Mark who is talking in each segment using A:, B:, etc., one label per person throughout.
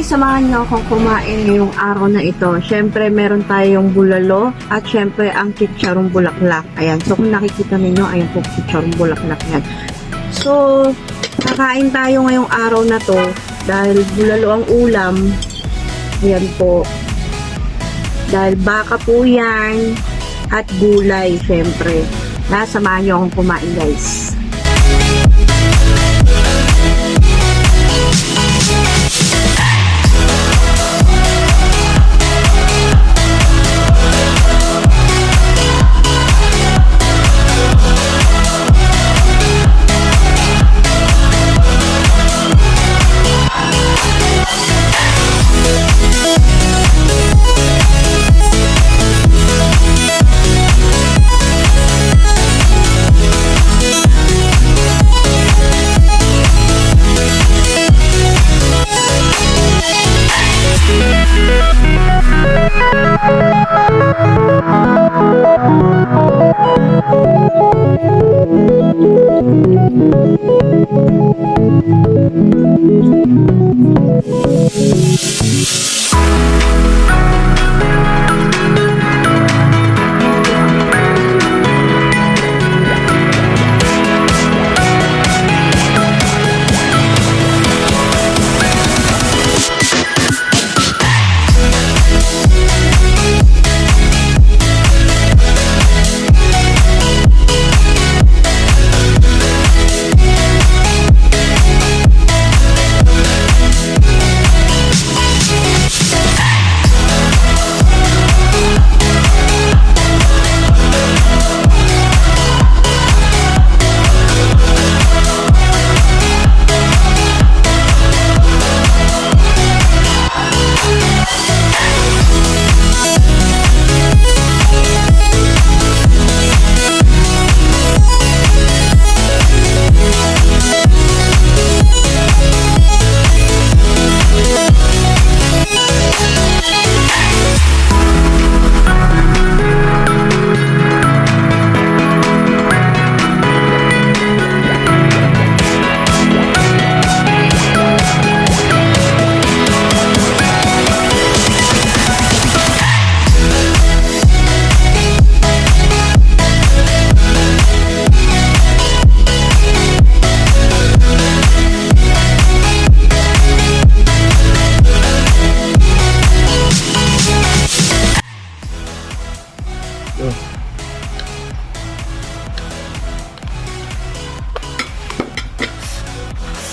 A: guys, samahan niyo akong kumain ngayong araw na ito. Siyempre, meron tayong bulalo at siyempre ang chicharong bulaklak. Ayan, so kung nakikita ninyo, ayan po chicharong bulaklak yan. So, kakain tayo ngayong araw na to dahil bulalo ang ulam. Ayan po. Dahil baka po yan at gulay, siyempre. Samahan niyo akong kumain guys.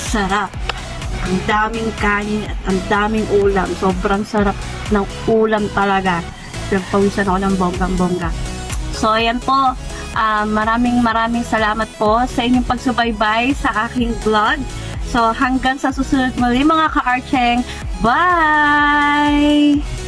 A: Sarap. Ang daming kanin at ang daming ulam. Sobrang sarap ng ulam talaga. Pinagpawisan ako ng bonggang-bongga. So, ayan po. Maraming salamat po sa inyong pagsubaybay sa aking vlog. So, hanggang sa susunod muli mga ka-archeng. Bye!